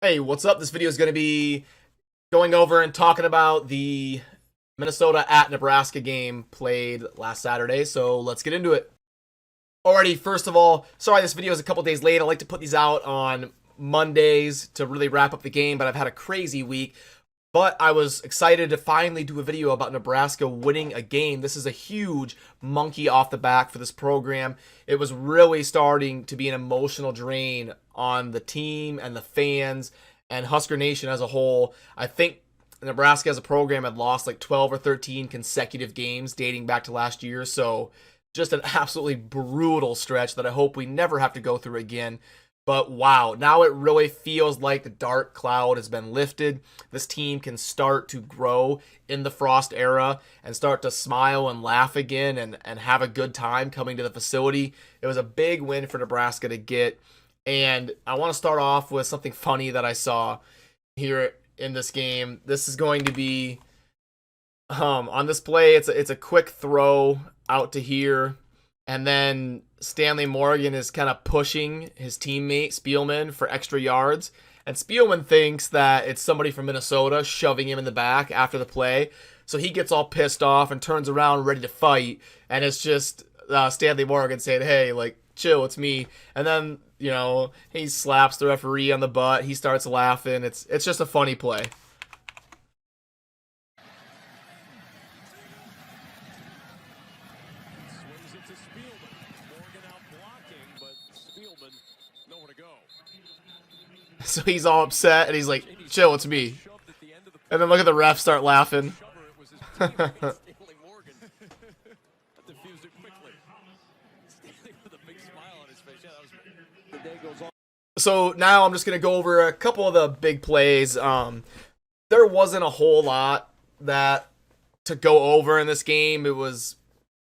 Hey, what's up? This video is going to be going over and talking about the Minnesota at Nebraska game played last Saturday, so let's get into it. Alrighty, first of all, sorry this video is a couple days late. I like to put these out on Mondays to really wrap up the game, but I've had a crazy week. But I was excited to finally do a video about Nebraska winning a game. This is a huge monkey off the back for this program. It was really starting to be an emotional drain on the team and the fans and Husker Nation as a whole. I think Nebraska as a program had lost like 12 or 13 consecutive games dating back to last year. So just an absolutely brutal stretch that I hope we never have to go through again. But wow, now it really feels like the dark cloud has been lifted. This team can start to grow in the Frost era and start to smile and laugh again and have a good time coming to the facility. It was a big win for Nebraska to get. And I want to start off with something funny that I saw here in this game. This is going to be on this play. It's a quick throw out to here. And then Stanley Morgan is kind of pushing his teammate Spielman for extra yards. And Spielman thinks that it's somebody from Minnesota shoving him in the back after the play. So he gets all pissed off and turns around ready to fight. And it's just Stanley Morgan saying, hey, like, chill, it's me. And then, he slaps the referee on the butt. He starts laughing. It's just a funny play. So he's all upset, and he's like, chill, it's me. And then look at the ref start laughing. So now I'm just going to go over a couple of the big plays. There wasn't a whole lot that to go over in this game. It was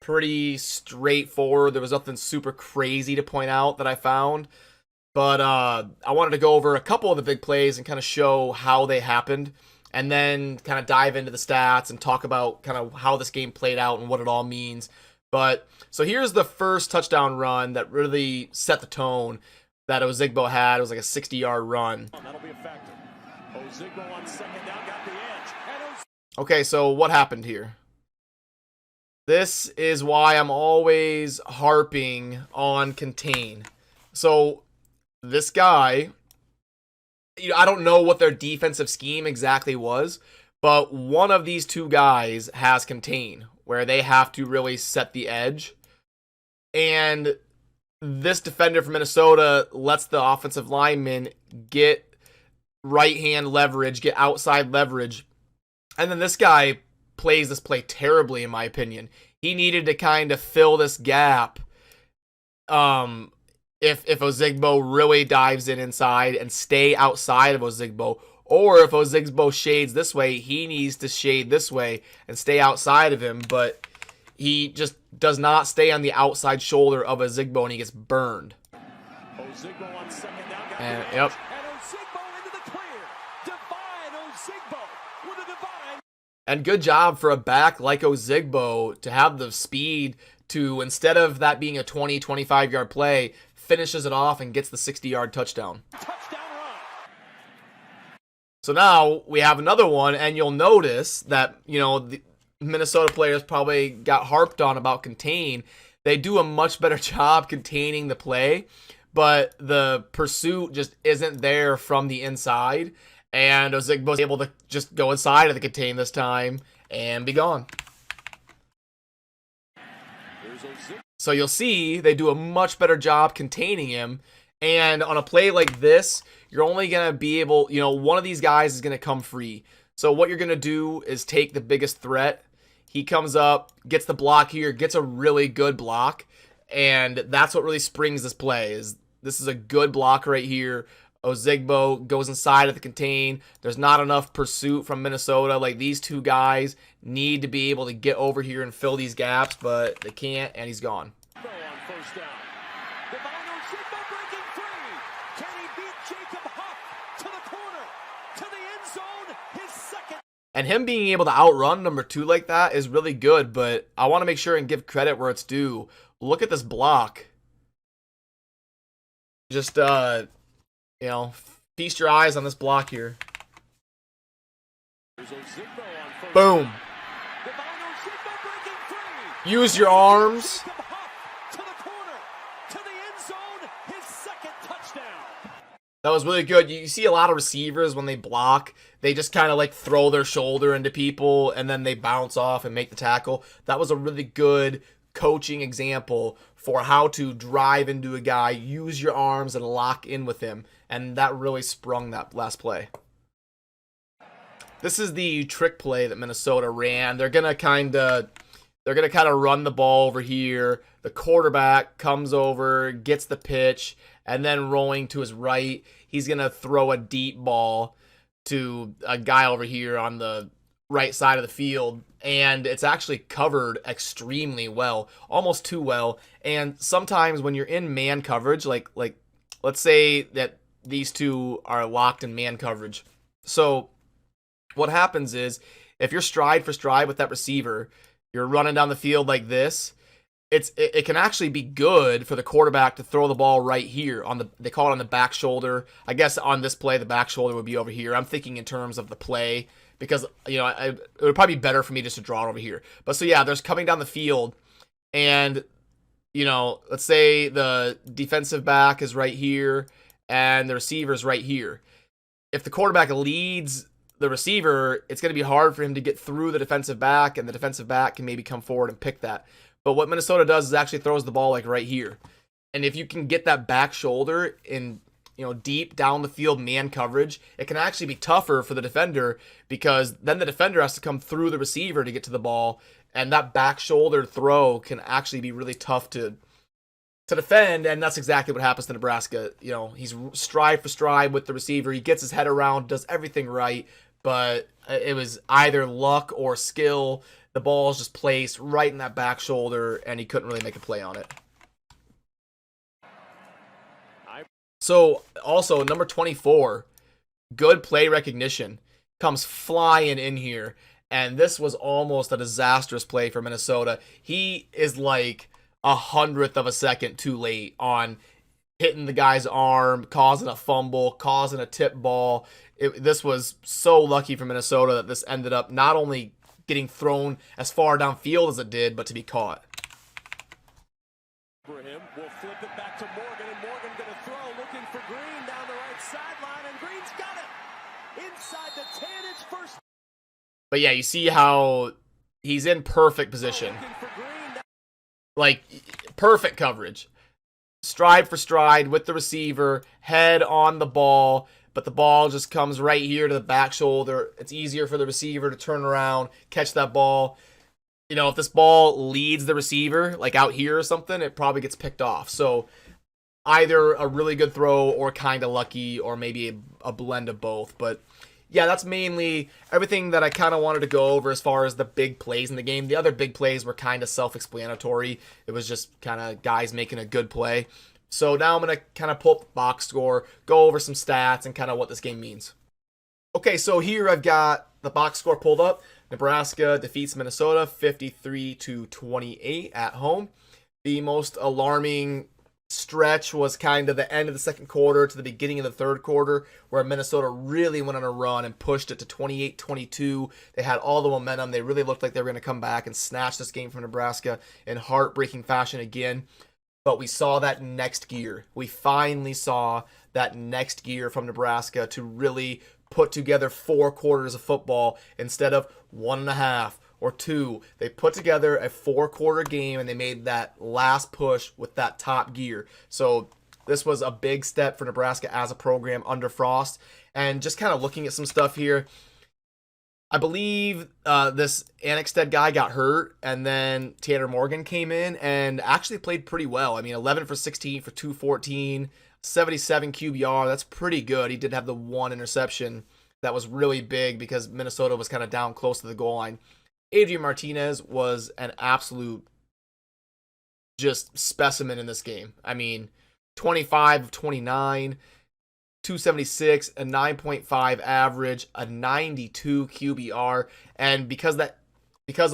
pretty straightforward. There was nothing super crazy to point out that I found. But I wanted to go over a couple of the big plays and kind of show how they happened, and then kind of dive into the stats and talk about kind of how this game played out and what it all means. But so here's the first touchdown run that really set the tone that Ozigbo had. It was like a 60-yard run. That'll be a factor. Ozigbo on second down got the edge. Okay, so what happened here? This is why I'm always harping on contain. So this guy, I don't know what their defensive scheme exactly was, but one of these two guys has contain, where they have to really set the edge. And this defender from Minnesota lets the offensive lineman get right-hand leverage, get outside leverage. And then this guy plays this play terribly, in my opinion. He needed to kind of fill this gap. If Ozigbo really dives in inside and stay outside of Ozigbo, or if Ozigbo shades this way, he needs to shade this way and stay outside of him, but he just does not stay on the outside shoulder of Ozigbo, and he gets burned. Ozigbo on second down, and yep. And Ozigbo into the clear. Divine Ozigbo with a divine. And good job for a back like Ozigbo to have the speed to, instead of that being a 20, 25-yard play, finishes it off and gets the 60-yard touchdown. So now we have another one, and you'll notice that, the Minnesota players probably got harped on about contain. They do a much better job containing the play, but the pursuit just isn't there from the inside, and Ozigbo's able to just go inside of the contain this time and be gone. So you'll see they do a much better job containing him. And on a play like this, you're only going to be able, one of these guys is going to come free. So what you're going to do is take the biggest threat. He comes up, gets the block here, gets a really good block. And that's what really springs this play. This is a good block right here. Ozigbo goes inside of the contain. There's not enough pursuit from Minnesota. Like, these two guys need to be able to get over here and fill these gaps, but they can't, and he's gone. And him being able to outrun number 2 like that is really good, but I want to make sure and give credit where it's due. Look at this block. Just, feast your eyes on this block here. Boom. Use your arms. That was really good. You see a lot of receivers when they block, they just kind of like throw their shoulder into people and then they bounce off and make the tackle. That was a really good coaching example for how to drive into a guy, use your arms and lock in with him. And that really sprung that last play. This is the trick play that Minnesota ran. They're gonna kind of run the ball over here. The quarterback comes over, gets the pitch, and then rolling to his right, he's going to throw a deep ball to a guy over here on the right side of the field. And it's actually covered extremely well, almost too well. And sometimes when you're in man coverage, like let's say that these two are locked in man coverage. So what happens is if you're stride for stride with that receiver, you're running down the field like this, it can actually be good for the quarterback to throw the ball right here on the, they call it on the back shoulder. I guess on this play, the back shoulder would be over here. I'm thinking in terms of the play because, you know, it would probably be better for me just to draw it over here. But so yeah, there's coming down the field and, you know, let's say the defensive back is right here and the receiver is right here. If the quarterback leads the receiver, it's going to be hard for him to get through the defensive back, and the defensive back can maybe come forward and pick that. But what Minnesota does is actually throws the ball like right here. And if you can get that back shoulder in, you know, deep down the field man coverage, it can actually be tougher for the defender because then the defender has to come through the receiver to get to the ball, and that back shoulder throw can actually be really tough to defend, and that's exactly what happens to Nebraska. You know, he's stride for stride with the receiver. He gets his head around, does everything right, but it was either luck or skill. The ball's just placed right in that back shoulder, and he couldn't really make a play on it. So, also, number 24, good play recognition, comes flying in here, and this was almost a disastrous play for Minnesota. He is like 100th of a second too late on hitting the guy's arm, causing a fumble, causing a tip ball. This was so lucky for Minnesota that this ended up not only getting thrown as far downfield as it did, but to be caught. For him, we'll flip it back to Morgan, and Morgan going to throw, looking for Green down the right sideline, and Green's got it inside the 10. It's first. But yeah, you see how he's in perfect position, like perfect coverage, stride for stride with the receiver, head on the ball. But the ball just comes right here to the back shoulder. It's easier for the receiver to turn around, catch that ball. You know, if this ball leads the receiver, like out here or something, it probably gets picked off. So either a really good throw or kind of lucky or maybe a blend of both. But yeah, that's mainly everything that I kind of wanted to go over as far as the big plays in the game. The other big plays were kind of self-explanatory. It was just kind of guys making a good play. So now I'm going to kind of pull up the box score, go over some stats, and kind of what this game means. Okay, so here I've got the box score pulled up. Nebraska defeats Minnesota 53-28 at home. The most alarming stretch was kind of the end of the second quarter to the beginning of the third quarter, where Minnesota really went on a run and pushed it to 28-22. They had all the momentum. They really looked like they were going to come back and snatch this game from Nebraska in heartbreaking fashion again. But we saw that next gear. We finally saw that next gear from Nebraska to really put together 4 quarters of football instead of 1.5 or 2. They put together a 4-quarter game, and they made that last push with that top gear. So this was a big step for Nebraska as a program under Frost. And just kind of looking at some stuff here, I believe this Annexted guy got hurt, and then Tanner Morgan came in and actually played pretty well. I mean, 11 for 16 for 214, 77 QBR. That's pretty good. He did have the one interception that was really big because Minnesota was kind of down close to the goal line. Adrian Martinez was an absolute just specimen in this game. I mean, 25 of 29, 276, a 9.5 average, a 92 QBR, and because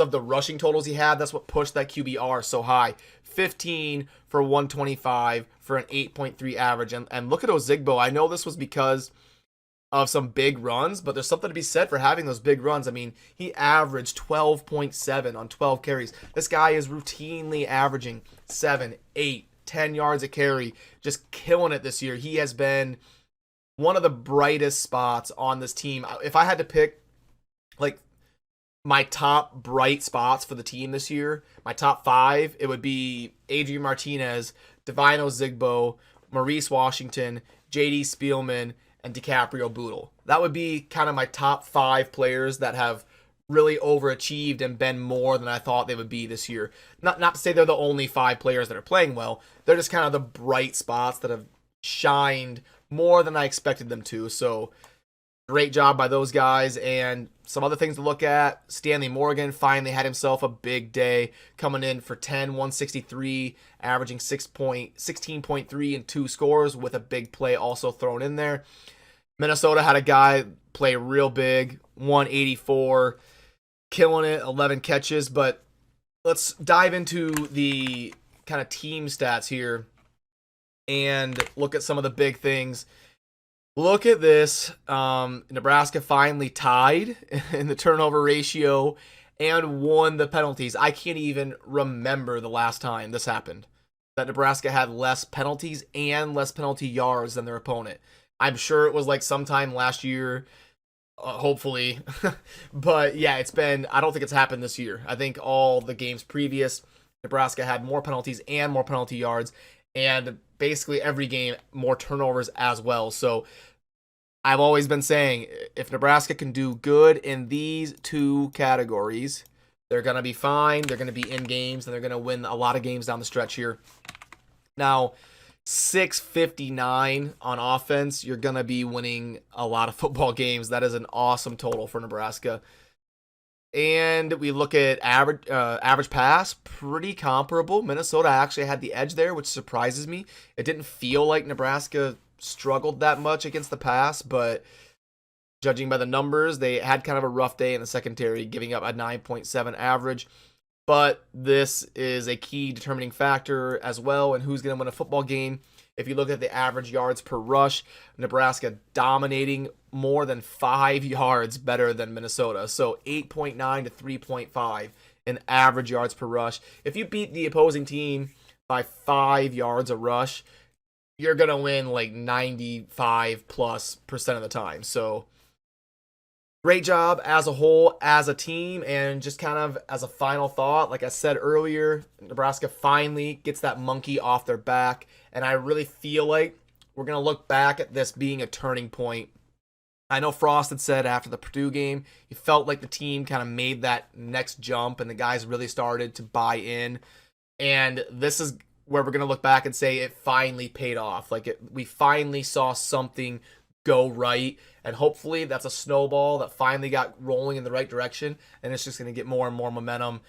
of the rushing totals he had, that's what pushed that QBR so high. 15 for 125 for an 8.3 average, and look at Ozigbo. I know this was because of some big runs, but there's something to be said for having those big runs. I mean, he averaged 12.7 on 12 carries. This guy is routinely averaging 7, 8, 10 yards a carry, just killing it this year. He has been one of the brightest spots on this team. If I had to pick like my top bright spots for the team this year, my top 5, it would be Adrian Martinez, Divino Zigbo, Maurice Washington, JD Spielman, and DiCaprio Boodle. That would be kind of my top 5 players that have really overachieved and been more than I thought they would be this year. Not to say they're the only 5 players that are playing well. They're just kind of the bright spots that have shined more than I expected them to. So great job by those guys. And some other things to look at. Stanley Morgan finally had himself a big day, coming in for 10, 163, averaging 16.3 and 2 scores with a big play also thrown in there. Minnesota had a guy play real big, 184, killing it, 11 catches. But let's dive into the kind of team stats here and look at some of the big things. Look at this. Nebraska finally tied in the turnover ratio and won the penalties. I can't even remember the last time this happened, that Nebraska had less penalties and less penalty yards than their opponent. I'm sure it was like sometime last year, hopefully. But yeah, I don't think it's happened this year. I think all the games previous, Nebraska had more penalties and more penalty yards, and basically every game more turnovers as well. So I've always been saying, if Nebraska can do good in these 2 categories, they're going to be fine. They're going to be in games, and they're going to win a lot of games down the stretch here. Now, 659 on offense, you're going to be winning a lot of football games. That is an awesome total for Nebraska. And we look at average pass, pretty comparable. Minnesota actually had the edge there, which surprises me. It didn't feel like Nebraska struggled that much against the pass, but judging by the numbers, they had kind of a rough day in the secondary, giving up a 9.7 average. But this is a key determining factor as well in who's going to win a football game. If you look at the average yards per rush, Nebraska dominating more than 5 yards better than Minnesota. So 8.9 to 3.5 in average yards per rush. If you beat the opposing team by 5 yards a rush, you're going to win like 95+% of the time. So great job as a whole, as a team. And just kind of as a final thought, like I said earlier, Nebraska finally gets that monkey off their back. And I really feel like we're going to look back at this being a turning point. I know Frost had said after the Purdue game, he felt like the team kind of made that next jump and the guys really started to buy in. And this is where we're going to look back and say it finally paid off. We finally saw something go right, and hopefully that's a snowball that finally got rolling in the right direction, and it's just going to get more and more momentum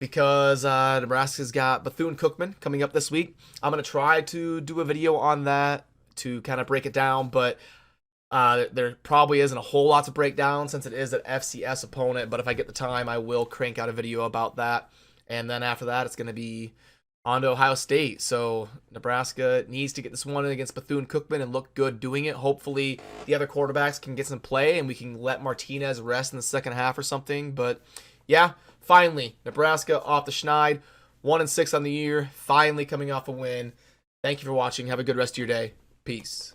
because Nebraska's got Bethune-Cookman coming up this week. I'm going to try to do a video on that to kind of break it down, but there probably isn't a whole lot to break down since it is an FCS opponent, but if I get the time, I will crank out a video about that. And then after that, it's going to be on to Ohio State. So Nebraska needs to get this one against Bethune-Cookman and look good doing it. Hopefully the other quarterbacks can get some play and we can let Martinez rest in the second half or something. But yeah, finally, Nebraska off the schneid, 1-6 on the year, finally coming off a win. Thank you for watching. Have a good rest of your day. Peace.